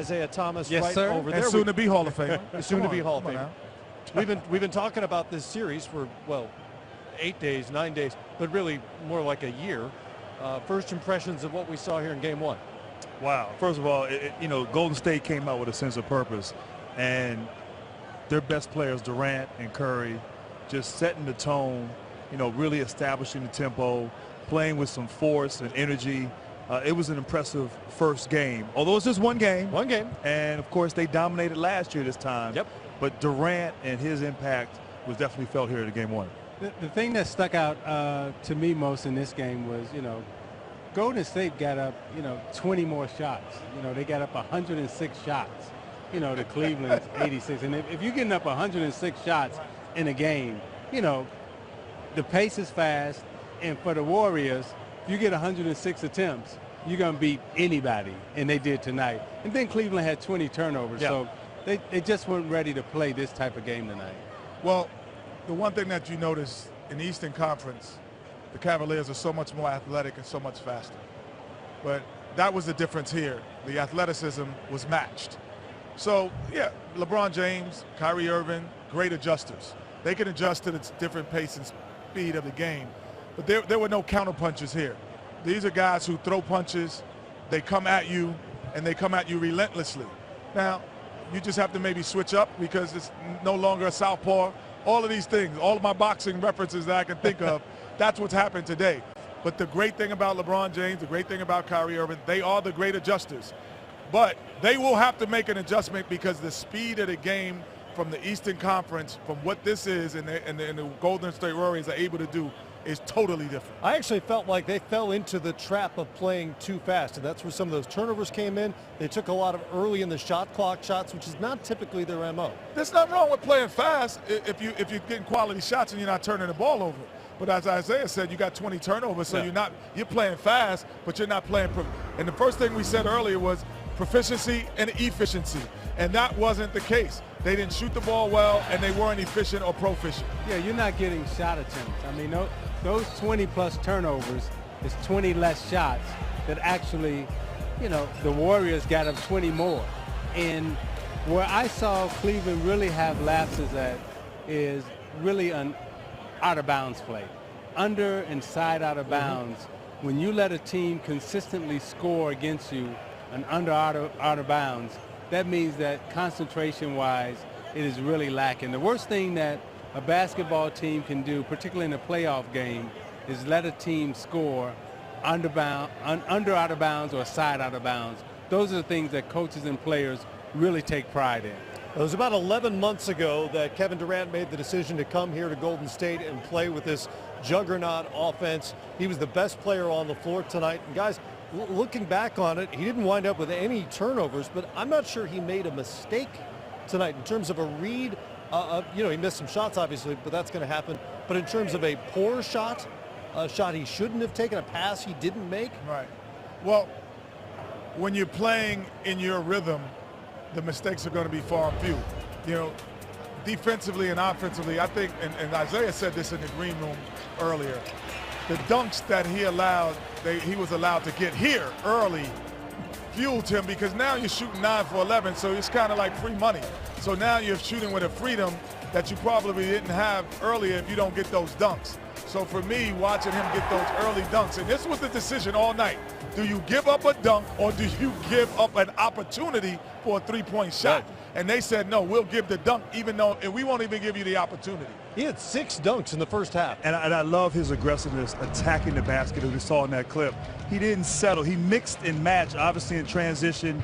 Isaiah Thomas Yes, right sir. over And there. soon to be Hall of Famer. Soon to be Hall of Come on Famer. We've been talking about this series for, well, 8 days, 9 days, but really more like a year. First impressions of what we saw here in Game 1. Wow. First of all, Golden State came out with a sense of purpose, and their best players, Durant and Curry, just setting the tone, really establishing the tempo, playing with some force and energy. It was an impressive first game, although it's just one game. One game. And, of course, they dominated last year this time. Yep. But Durant and his impact was definitely felt here in Game 1. The thing that stuck out to me most in this game was, Golden State got up, 20 more shots. They got up 106 shots, to Cleveland's 86. And if you're getting up 106 shots in a game, the pace is fast. And for the Warriors, if you get 106 attempts, you're going to beat anybody. And they did tonight. And then Cleveland had 20 turnovers. Yeah. So they just weren't ready to play this type of game tonight. Well, the one thing that you notice in the Eastern Conference, the Cavaliers are so much more athletic and so much faster. But that was the difference here. The athleticism was matched. So, yeah, LeBron James, Kyrie Irving, great adjusters. They can adjust to the different pace and speed of the game. But there were no counterpunches here. These are guys who throw punches, they come at you, and they come at you relentlessly. Now, you just have to maybe switch up because it's no longer a southpaw. All of these things, all of my boxing references that I can think of, that's what's happened today. But the great thing about LeBron James, the great thing about Kyrie Irving, they are the great adjusters. But they will have to make an adjustment because the speed of the game from the Eastern Conference, from what this is and the Golden State Warriors are able to do, is totally different. I actually felt like they fell into the trap of playing too fast, and that's where some of those turnovers came in. They took a lot of early in the shot clock shots, which is not typically their MO. There's nothing wrong with playing fast if you're getting quality shots and you're not turning the ball over. But as Isaiah said, you got 20 turnovers, so you're playing fast, but you're not playing. And the first thing we said earlier was proficiency and efficiency, and that wasn't the case. They didn't shoot the ball well, and they weren't efficient or proficient. Yeah, you're not getting shot attempts. I mean, those 20-plus turnovers is 20 less shots that actually, the Warriors got up 20 more. And where I saw Cleveland really have lapses at is really an out-of-bounds play. Under and side out of bounds, when you let a team consistently score against you and under out of bounds, that means that concentration-wise, it is really lacking. The worst thing that a basketball team can do, particularly in a playoff game, is let a team score under out of bounds or side out of bounds. Those are the things that coaches and players really take pride in. It was about 11 months ago that Kevin Durant made the decision to come here to Golden State and play with this juggernaut offense. He was the best player on the floor tonight. And guys, looking back on it, he didn't wind up with any turnovers, but I'm not sure he made a mistake tonight in terms of a read. He missed some shots, obviously, but that's going to happen. But in terms of a poor shot, a shot he shouldn't have taken, a pass he didn't make. Right. Well, when you're playing in your rhythm, the mistakes are going to be far and few. Defensively and offensively, I think, and Isaiah said this in the green room earlier, the dunks that he was allowed to get here early fueled him because now you're shooting 9 for 11, so it's kind of like free money. So now you're shooting with a freedom that you probably didn't have earlier if you don't get those dunks. So for me, watching him get those early dunks, and this was the decision all night. Do you give up a dunk or do you give up an opportunity for a three-point shot? Right. And they said, no, we'll give the dunk and we won't even give you the opportunity. He had 6 dunks in the first half. And I love his aggressiveness attacking the basket as we saw in that clip. He didn't settle. He mixed and matched, obviously in transition,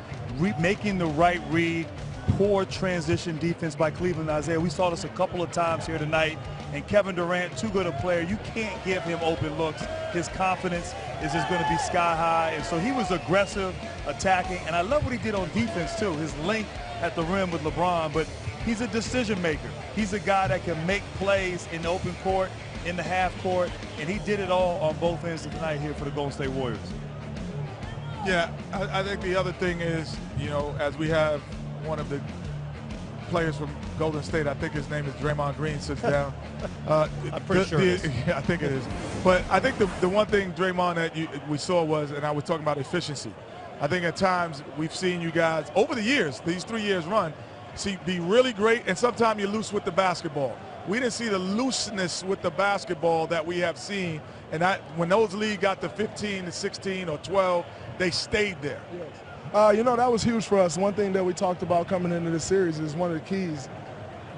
making the right read. Poor transition defense by Cleveland. Isaiah, we saw this a couple of times here tonight. And Kevin Durant, too good a player. You can't give him open looks. His confidence is just going to be sky high. And so he was aggressive, attacking. And I love what he did on defense, too. His length at the rim with LeBron. But he's a decision maker. He's a guy that can make plays in the open court, in the half court. And he did it all on both ends of the night here for the Golden State Warriors. Yeah, I think the other thing is, as we have one of the players from Golden State, I think his name is Draymond Green, sits down. I'm pretty sure it is. Yeah, I think it is. But I think the one thing, Draymond, that we saw was, and I was talking about efficiency. I think at times we've seen you guys, over the years, these 3 years run, be really great, and sometimes you're loose with the basketball. We didn't see the looseness with the basketball that we have seen, and when those leagues got to 15 to 16 or 12, they stayed there. Yes. That was huge for us. One thing that we talked about coming into this series is one of the keys,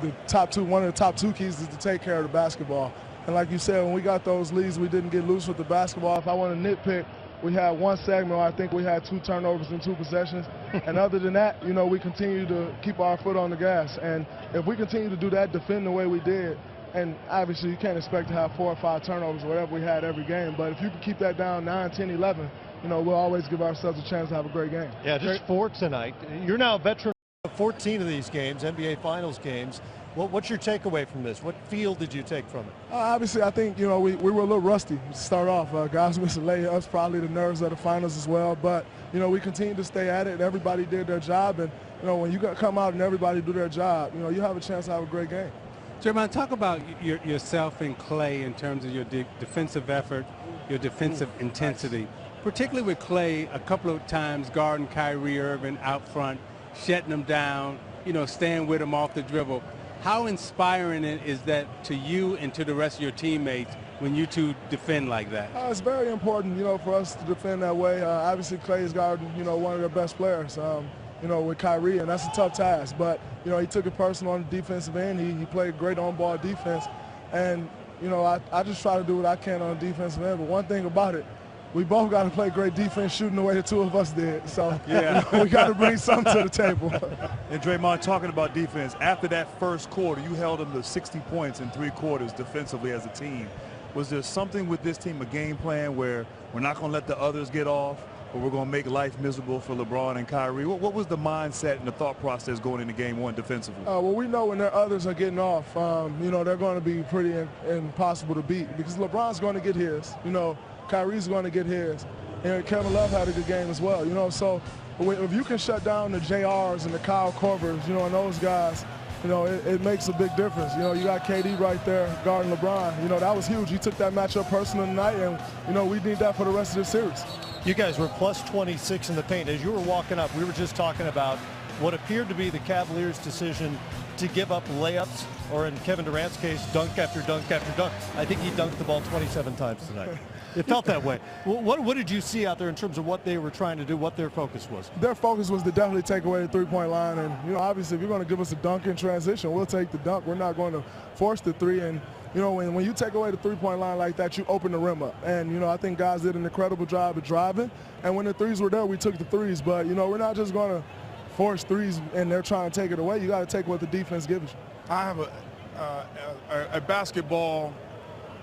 one of the top two keys is to take care of the basketball. And like you said, when we got those leads, we didn't get loose with the basketball. If I want to nitpick, we had one segment where I think we had 2 turnovers in 2 possessions. And other than that, we continue to keep our foot on the gas. And if we continue to do that, defend the way we did, and obviously you can't expect to have 4 or 5 turnovers, whatever we had every game. But if you can keep that down 9, 10, 11, we'll always give ourselves a chance to have a great game. Yeah, just 4 tonight. You're now a veteran of 14 of these games, NBA Finals games. What's your takeaway from this? What feel did you take from it? Obviously, I think, we were a little rusty to start off. Guys missing layups, probably the nerves of the finals as well. But, we continued to stay at it, and everybody did their job. And, when you come out and everybody do their job, you have a chance to have a great game. Jeremiah, talk about yourself and Klay in terms of your defensive effort, your defensive intensity. Particularly with Klay, a couple of times guarding Kyrie Irving out front, shutting him down, staying with him off the dribble. How inspiring is that to you and to the rest of your teammates when you two defend like that? It's very important, for us to defend that way. Obviously, Klay is guarding, one of their best players, with Kyrie, and that's a tough task. But, he took it personal on the defensive end. He played great on-ball defense. And, I just try to do what I can on the defensive end. But one thing about it, we both got to play great defense shooting the way the 2 of us did. So yeah. We got to bring something to the table. And Draymond, talking about defense, after that first quarter, you held them to 60 points in 3 quarters defensively as a team. Was there something with this team, a game plan where we're not going to let the others get off, or we're going to make life miserable for LeBron and Kyrie? What was the mindset and the thought process going into game 1 defensively? Well, we know when their others are getting off, they're going to be pretty impossible to beat because LeBron's going to get his, Kyrie's going to get his, and Kevin Love had a good game as well, so if you can shut down the JRs and the Kyle Korvers, and those guys, it makes a big difference. You got KD right there guarding LeBron. That was huge. He took that matchup personal tonight, and we need that for the rest of the series. You guys were plus 26 in the paint. As you were walking up, we were just talking about what appeared to be the Cavaliers' decision to give up layups, or in Kevin Durant's case, dunk after dunk after dunk. I think he dunked the ball 27 times tonight. It felt that way. What did you see out there in terms of what they were trying to do, what their focus was? Their focus was to definitely take away the three-point line. And, obviously, if you're going to give us a dunk in transition, we'll take the dunk. We're not going to force the 3. And, when you take away the three-point line like that, you open the rim up. And, I think guys did an incredible job of driving. And when the 3s were there, we took the 3s. But, we're not just going to force 3s and they're trying to take it away. You got to take what the defense gives you. I have a basketball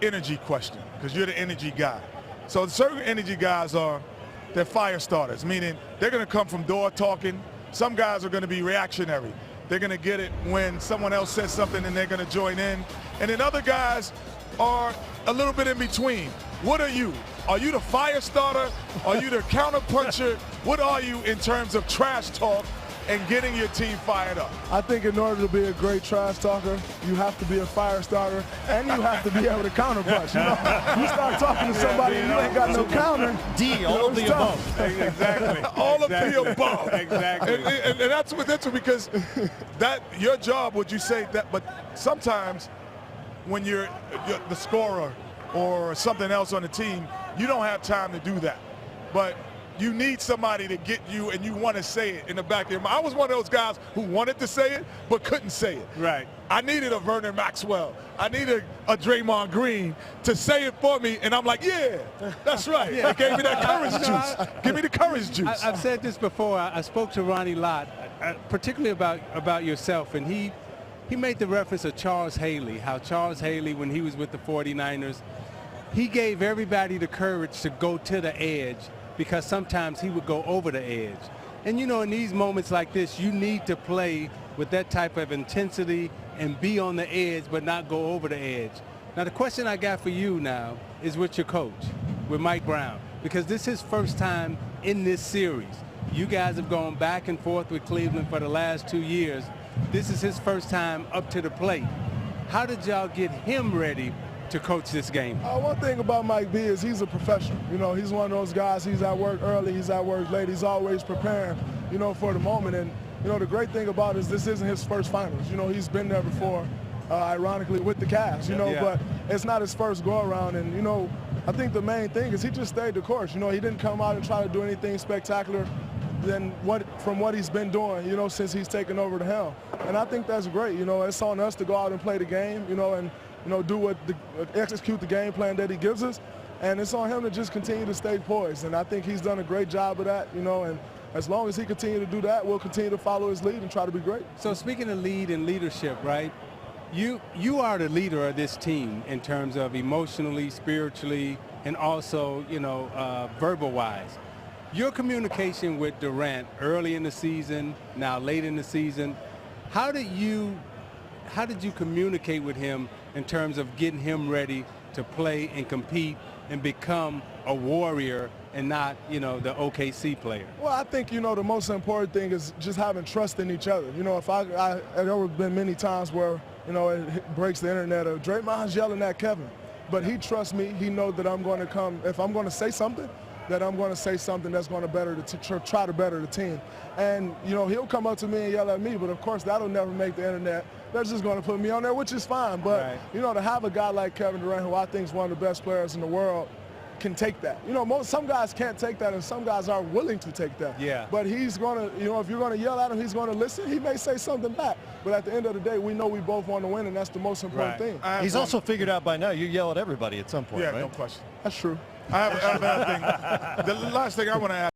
energy question, because you're the energy guy. So certain energy guys they're fire starters, meaning they're going to come from door talking. Some guys are going to be reactionary. They're going to get it when someone else says something and they're going to join in. And then other guys are a little bit in between. What are you? Are you the fire starter? Are you the counter puncher? What are you in terms of trash talk and getting your team fired up? I think in order to be a great trash talker, you have to be a fire starter, and you have to be able to counterpunch. You start talking to somebody and you ain't got no counter. All of the above. Exactly. All of the above. Exactly. And that's because your job, would you say that? But sometimes when you're the scorer or something else on the team, you don't have time to do that. But you need somebody to get you, and you want to say it in the back of your mind. I was one of those guys who wanted to say it but couldn't say it. Right. I needed a Vernon Maxwell. I needed a Draymond Green to say it for me, and I'm like, yeah, that's right. Yeah. It gave me that courage juice. Give me the courage juice. I've said this before. I spoke to Ronnie Lott, particularly about yourself, and he made the reference of Charles Haley, how Charles Haley, when he was with the 49ers, he gave everybody the courage to go to the edge, because sometimes he would go over the edge. And, in these moments like this, you need to play with that type of intensity and be on the edge but not go over the edge. Now, the question I got for you now is with your coach, with Mike Brown, because this is his first time in this series. You guys have gone back and forth with Cleveland for the last 2 years. This is his first time up to the plate. How did y'all get him ready to coach this game? One thing about Mike B is he's a professional. You know, he's one of those guys, he's at work early, he's at work late, he's always preparing, you know, for the moment. And, you know, the great thing about it is this isn't his first finals. You know, he's been there before, ironically, with the Cavs, you know, but it's not his first go-around. And, you know, I think the main thing is he just stayed the course. You know, he didn't come out and try to do anything spectacular from what he's been doing, you know, since he's taken over the helm. And I think that's great. You know, it's on us to go out and play the game, you know, and, you know, execute the game plan that he gives us. And it's on him to just continue to stay poised. And I think he's done a great job of that, you know, and as long as he continues to do that, we'll continue to follow his lead and try to be great. So speaking of lead and leadership, right, you are the leader of this team in terms of emotionally, spiritually, and also, you know, verbal-wise. Your communication with Durant early in the season, now late in the season, how did you communicate with him in terms of getting him ready to play and compete and become a Warrior and not, you know, the OKC player? Well, I think, you know, the most important thing is just having trust in each other. You know, there have been many times where, you know, it breaks the internet of Draymond's yelling at Kevin, but he trusts me. He knows that I'm going to come, if I'm going to say something, that I'm going to say something that's going to try to better the team. And, you know, he'll come up to me and yell at me, but of course that'll never make the internet. That's just going to put me on there, which is fine. But, you know, to have a guy like Kevin Durant, who I think is one of the best players in the world, can take that. You know, some guys can't take that, and some guys are willing to take that. Yeah. But he's going to, you know, if you're going to yell at him, he's going to listen. He may say something back. But at the end of the day, we know we both want to win, and that's the most important thing. He's also figured out by now you yell at everybody at some point, Yeah, right? no question. That's true. I have another thing. The last thing I want to ask.